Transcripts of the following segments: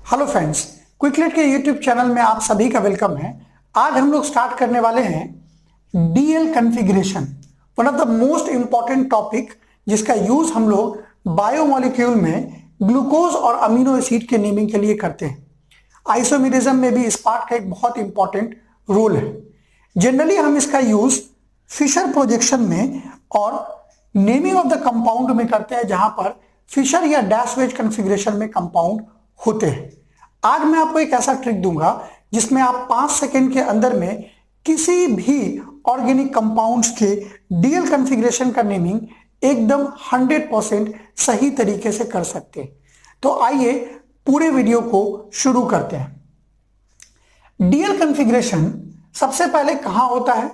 Hello friends, क्विकलेट के YouTube channel में आप सभी का वेलकम है। आज हम लोग स्टार्ट करने वाले हैं DL configuration, one of the most important topic जिसका यूज हम लोग बायोमोलिक्यूल में ग्लूकोज और अमीनो एसिड के नेमिंग के लिए करते हैं। आइसोमेरिज्म में भी इस पार्ट का एक बहुत इंपॉर्टेंट रोल है। जनरली हम इसका यूज फिशर प्रोजेक्शन में और नेमिंग ऑफ द कंपाउंड में करते हैं, जहां पर फिशर या डैश वेज कॉन्फ़िगरेशन में कंपाउंड होते हैं। आज मैं आपको एक ऐसा ट्रिक दूंगा जिसमें आप 5 सेकंड के अंदर में किसी भी ऑर्गेनिक कंपाउंड्स के डीएल कॉन्फ़िगरेशन का नेमिंग एकदम 100% सही तरीके से कर सकते हैं। तो आइए पूरे वीडियो को शुरू करते हैं। डीएल कॉन्फ़िगरेशन सबसे पहले कहां होता है?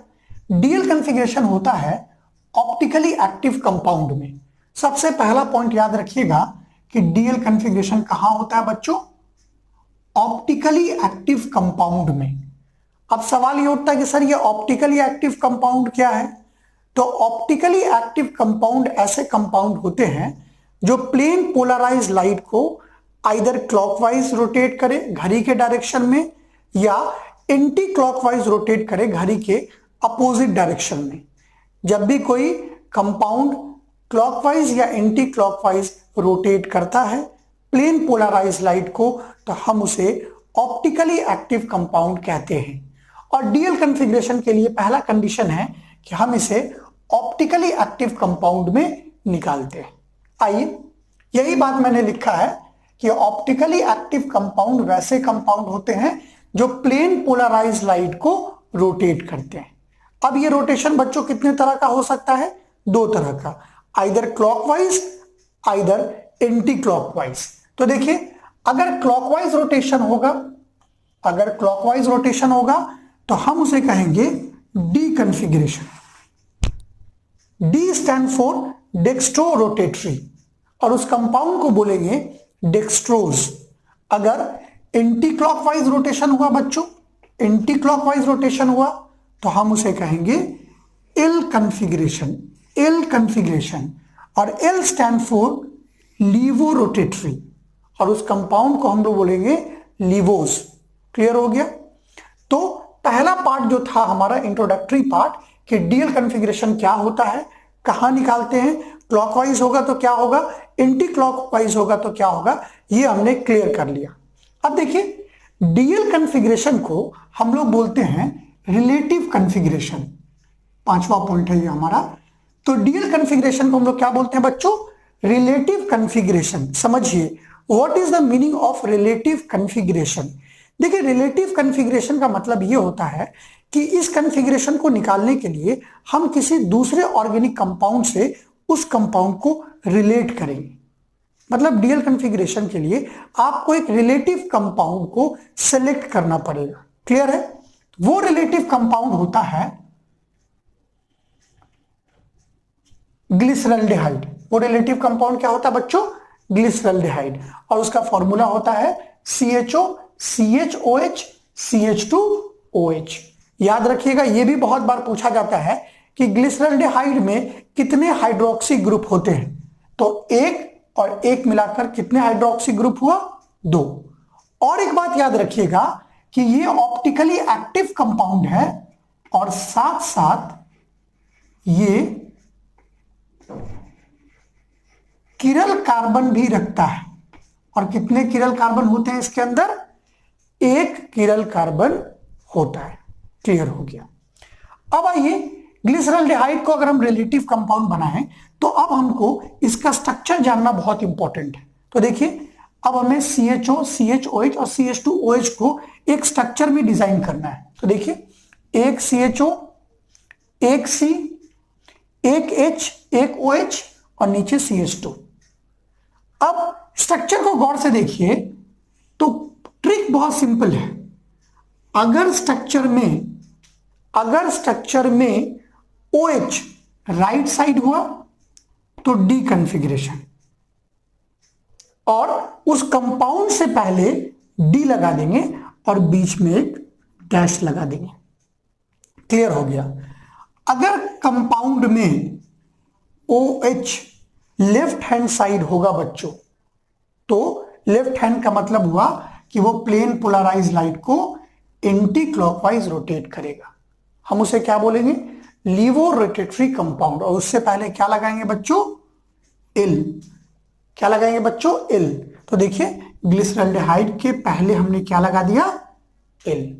डीएल कॉन्फ़िगरेशन होता है ऑप्टिकली एक्टिव कंपाउंड में। सबसे पहला पॉइंट याद रखिएगा कि डीएल कॉन्फ़िगरेशन कहां होता है बच्चों? ऑप्टिकली एक्टिव कंपाउंड में। अब सवाल ये उठता है कि सर ये ऑप्टिकली एक्टिव कंपाउंड क्या है? तो ऑप्टिकली एक्टिव कंपाउंड ऐसे कंपाउंड होते हैं जो प्लेन पोलराइज लाइट को आइदर क्लॉकवाइज रोटेट करे घड़ी के डायरेक्शन में या एंटी क्लॉकवाइज रोटेट करे घड़ी के अपोजिट डायरेक्शन में। जब भी कोई कंपाउंड क्लॉकवाइज या एंटी क्लॉकवाइज रोटेट करता है प्लेन पोलराइज लाइट को, तो हम उसे ऑप्टिकली एक्टिव कंपाउंड कहते हैं। और डीएल कॉन्फ़िगरेशन के लिए पहला कंडीशन है कि हम इसे ऑप्टिकली एक्टिव कंपाउंड में निकालते हैं। आइए, यही बात मैंने लिखा है कि ऑप्टिकली एक्टिव कंपाउंड वैसे कंपाउंड होते हैं जो प्लेन पोलराइज लाइट को रोटेट करते हैं। अब ये रोटेशन बच्चों कितने तरह का हो सकता है? 2 तरह का, either clockwise either anti clockwise. तो देखिए, अगर क्लॉकवाइज रोटेशन होगा तो हम उसे कहेंगे D configuration. D stand for dextrorotatory और उस कंपाउंड को बोलेंगे डेक्स्ट्रोज। अगर एंटी क्लॉकवाइज रोटेशन हुआ बच्चों, एंटी क्लॉकवाइज रोटेशन हुआ तो हम उसे कहेंगे एल कॉन्फ़िगरेशन। एल कॉन्फ़िगरेशन और L stand for laevorotatory और उस कंपाउंड को हम लोग बोलेंगे लीवोस। क्लियर हो गया? तो पहला पार्ट जो था हमारा इंट्रोडक्टरी पार्ट कि डीएल कॉन्फ़िगरेशन क्या होता है, कहां निकालते हैं, क्लॉकवाइज होगा तो क्या होगा, एंटी क्लॉकवाइज होगा तो क्या होगा, ये हमने क्लियर कर लिया। अब देखिए, डीएल कॉन्फ़िगरेशन को हम लोग बोलते हैं रिलेटिव कॉन्फ़िगरेशन। 5वां पॉइंट है ये हमारा। तो डीएल कॉन्फ़िगरेशन को हम लोग क्या बोलते हैं बच्चों? Relative configuration. समझिए, what is the meaning of relative configuration? देखिए, रिलेटिव कॉन्फ़िगरेशन का मतलब यह होता है कि इस कॉन्फ़िगरेशन को निकालने के लिए हम किसी दूसरे ऑर्गेनिक कंपाउंड से उस कंपाउंड को रिलेट करेंगे। मतलब डीएल कॉन्फ़िगरेशन के लिए आपको एक रिलेटिव कंपाउंड को सेलेक्ट करना पड़ेगा। क्लियर है? वो रिलेटिव कंपाउंड होता है ग्लिसरल्डिहाइड। वो रिलेटिव कंपाउंड क्या होता है बच्चों? ग्लिसरल्डिहाइड। और उसका फॉर्मूला होता है CHO CHOH CH2OH। याद रखिएगा, यह भी बहुत बार पूछा जाता है कि ग्लिसरल्डिहाइड में कितने हाइड्रोक्सी ग्रुप होते हैं। तो एक और एक मिलाकर कितने हाइड्रोक्सी ग्रुप हुआ? 2। और एक बात याद रखिएगा कि यह ऑप्टिकली एक्टिव कंपाउंड है और साथ साथ ये किरल कार्बन भी रखता है। और कितने किरल कार्बन होते हैं इसके अंदर? 1 किरल कार्बन होता है। क्लियर हो गया? अब आइए, ग्लिसरल्डिहाइड को अगर हम रिलेटिव कंपाउंड बनाएं तो अब हमको इसका स्ट्रक्चर जानना बहुत इंपॉर्टेंट है। तो देखिए, अब हमें CHO CHOH और CH2OH को एक स्ट्रक्चर में डिजाइन करना है। तो देखिए, एक CHO, एक C, एक H, एक OH और नीचे CH2। अब स्ट्रक्चर को गौर से देखिए तो ट्रिक बहुत सिंपल है। अगर स्ट्रक्चर में OH राइट साइड हुआ तो डी कॉन्फ़िगरेशन, और उस कंपाउंड से पहले डी लगा देंगे और बीच में एक डैश लगा देंगे। क्लियर हो गया? अगर कंपाउंड में OH लेफ्ट हैंड साइड होगा बच्चों, तो लेफ्ट हैंड का मतलब हुआ कि वो प्लेन पोलराइज लाइट को एंटी क्लॉकवाइज रोटेट करेगा। हम उसे क्या बोलेंगे? Laevorotatory compound. और उससे पहले क्या लगाएंगे बच्चों? एल। क्या लगाएंगे बच्चों? एल। तो देखिए ग्लिसरॉल्डिहाइड के पहले हमने क्या लगा दिया? एल।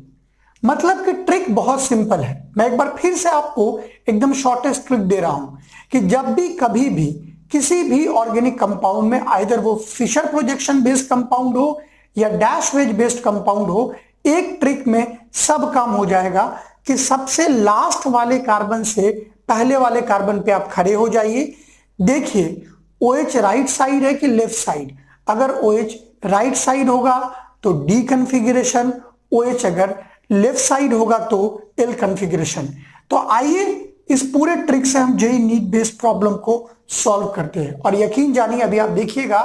मतलब कि ट्रिक बहुत सिंपल है। मैं एक बार फिर से आपको एकदम शॉर्टेस्ट ट्रिक दे रहा हूं कि जब भी कभी भी किसी भी ऑर्गेनिक कंपाउंड में आइदर वो फिशर प्रोजेक्शन बेस्ड कंपाउंड हो या डैश वेज बेस्ड कंपाउंड हो, एक ट्रिक में सब काम हो जाएगा कि सबसे लास्ट वाले कार्बन से पहले वाले कार्बन पे आप खड़े हो जाइए। देखिए OH राइट साइड है कि लेफ्ट साइड? अगर OH राइट साइड होगा तो डी कन्फिग्रेशन, OH अगर लेफ्ट साइड होगा तो एल कन्फिग्रेशन। तो आइए इस पूरे ट्रिक से हम जेईई नीट बेस्ड प्रॉब्लम को सॉल्व करते हैं। और यकीन जानिए अभी आप देखिएगा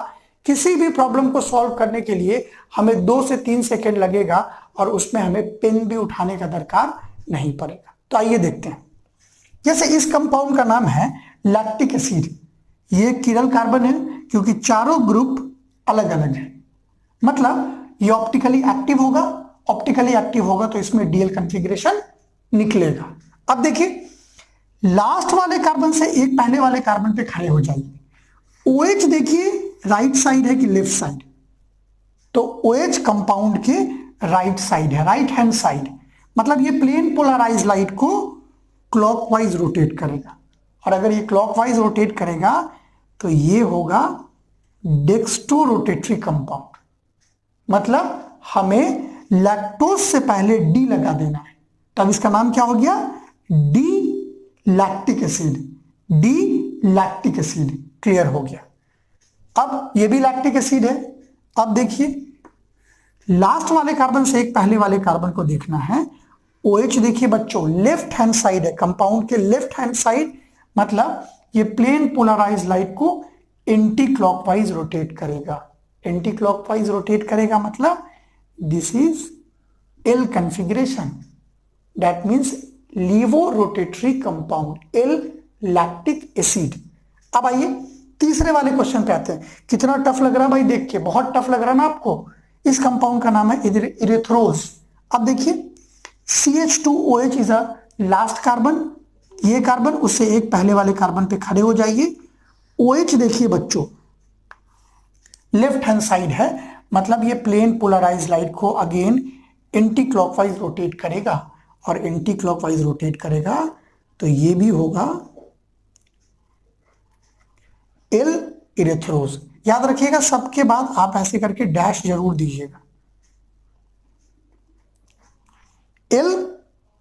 किसी भी प्रॉब्लम को सॉल्व करने के लिए हमें 2 से 3 सेकेंड लगेगा और उसमें हमें पेन भी उठाने का दरकार नहीं पड़ेगा। तो आइए देखते हैं। जैसे इस कंपाउंड का नाम है लैक्टिक एसिड। ये किरल कार्बन है क्योंकि चारों ग्रुप अलग अलग है, मतलब ये ऑप्टिकली एक्टिव होगा। ऑप्टिकली एक्टिव होगा तो इसमें डीएल कॉन्फ़िगरेशन निकलेगा। अब देखिए लास्ट वाले कार्बन से एक पहले वाले कार्बन पे खड़े हो जाइए। OH देखिए राइट साइड है कि लेफ्ट साइड? तो OH कंपाउंड के राइट साइड है, राइट हैंड साइड। मतलब ये प्लेन पोलराइज लाइट को क्लॉकवाइज रोटेट करेगा। और अगर ये क्लॉकवाइज रोटेट करेगा तो ये होगा डेक्स्ट्रो रोटेटरी कंपाउंड। मतलब हमें लैक्टोज से पहले डी लगा देना है, तब इसका नाम क्या हो गया? D lactic acid. D lactic acid. Clear हो गया। अब ये भी लैक्टिक एसिड है। अब देखिए लास्ट वाले कार्बन से एक पहले वाले कार्बन को देखना है। OH देखिए बच्चों लेफ्ट हैंड साइड है, कंपाउंड के लेफ्ट हैंड साइड। मतलब ये प्लेन पोलराइज लाइट को एंटी क्लॉकवाइज रोटेट करेगा। एंटी क्लॉकवाइज रोटेट करेगा मतलब this is L configuration. That means laevorotatory compound, L lactic acid. अब आइए तीसरे वाले क्वेश्चन पे आते हैं। कितना टफ लग रहा है भाई देख के? बहुत टफ लग रहा है ना आपको? इस कंपाउंड का नाम है इरेथ्रोज। अब देखिए CH2OH is a last carbon. ये कार्बन उससे एक पहले वाले कार्बन पे खड़े हो जाइए। OH देखिए बच्चों लेफ्ट हैंड साइड है, मतलब ये प्लेन पोलराइज लाइट को अगेन एंटी क्लॉकवाइज रोटेट करेगा। और एंटी क्लॉकवाइज रोटेट करेगा तो ये भी होगा एल इरेथ्रोज। याद रखिएगा सबके बाद आप ऐसे करके डैश जरूर दीजिएगा। एल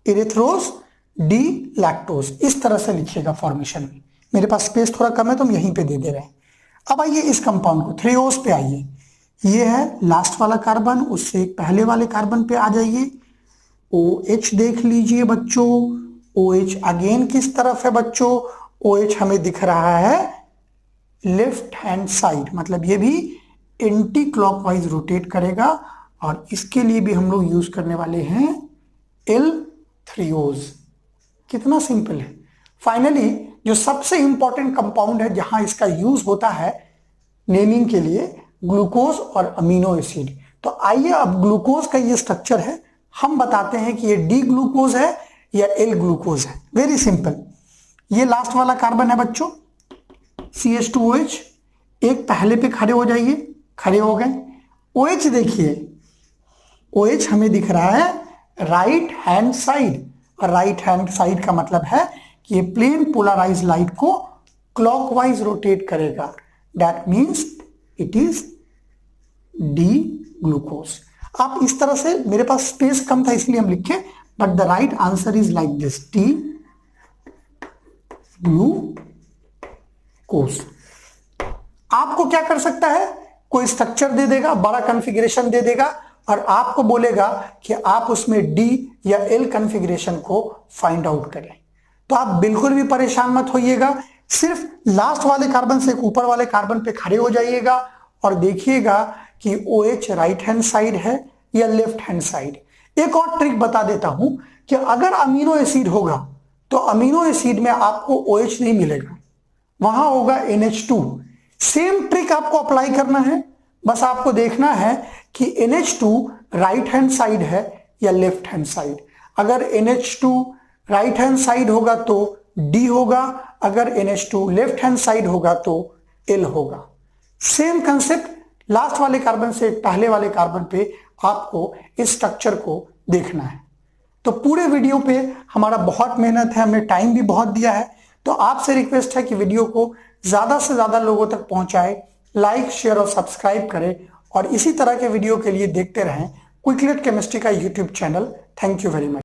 इरेथ्रोज डी लैक्टोज, इस तरह से लिखिएगा फॉर्मेशन में। मेरे पास स्पेस थोड़ा कम है तो हम यहीं पे दे रहे हैं। अब आइए इस कंपाउंड को थ्रियोज पे आइए। ये है लास्ट वाला कार्बन, उससे एक पहले वाले कार्बन पे आ जाइए। OH देख लीजिए बच्चों। OH अगेन किस तरफ है बच्चों? OH हमें दिख रहा है लेफ्ट हैंड साइड, मतलब ये भी एंटी क्लॉकवाइज रोटेट करेगा। और इसके लिए भी हम लोग यूज करने वाले हैं एल थ्रियोज। कितना सिंपल है। फाइनली जो सबसे इंपॉर्टेंट कंपाउंड है जहां इसका यूज होता है नेमिंग के लिए, ग्लूकोज और अमीनो एसिड। तो आइए अब ग्लूकोज का ये स्ट्रक्चर है, हम बताते हैं कि ये डी ग्लूकोज है या एल ग्लूकोज है। Very simple. ये लास्ट वाला कार्बन है बच्चों CH2OH। एक पहले पे खड़े हो जाइए। खड़े हो गए। OH देखिए, OH हमें दिख रहा है राइट हैंड साइड। और राइट हैंड साइड का मतलब है कि ये प्लेन पोलराइज लाइट को क्लॉकवाइज रोटेट करेगा। That means it is D glucose. आप इस तरह से, मेरे पास स्पेस कम था इसलिए हम लिखे, but the right answer is like this, D glucose. आपको क्या कर सकता है? कोई स्ट्रक्चर दे देगा, बड़ा कॉन्फ़िगरेशन दे देगा और आपको बोलेगा कि आप उसमें डी या एल कॉन्फ़िगरेशन को फाइंड आउट करें। तो आप बिल्कुल भी परेशान मत होइएगा। सिर्फ लास्ट वाले कार्बन से ऊपर वाले कार्बन पे खड़े हो जाइएगा और देखिएगा कि OH राइट हैंड साइड है या लेफ्ट हैंड साइड। एक और ट्रिक बता देता हूं कि अगर अमीनो एसिड होगा तो अमीनो एसिड में आपको OH नहीं मिलेगा, वहां होगा NH2। सेम ट्रिक आपको अप्लाई करना है। बस आपको देखना है कि NH2 राइट हैंड साइड है या लेफ्ट हैंड साइड। अगर NH2 राइट हैंड साइड होगा तो D होगा, अगर NH2 लेफ्ट हैंड साइड होगा तो L होगा। सेम कंसेप्ट लास्ट वाले कार्बन से पहले वाले कार्बन पे आपको इस स्ट्रक्चर को देखना है। तो पूरे वीडियो पे हमारा बहुत मेहनत है, हमने टाइम भी बहुत दिया है। तो आपसे रिक्वेस्ट है कि वीडियो को ज्यादा से ज्यादा लोगों तक पहुंचाए, लाइक शेयर और सब्सक्राइब करें और इसी तरह के वीडियो के लिए देखते रहें क्विकलेट केमिस्ट्री का YouTube channel. Thank you very much.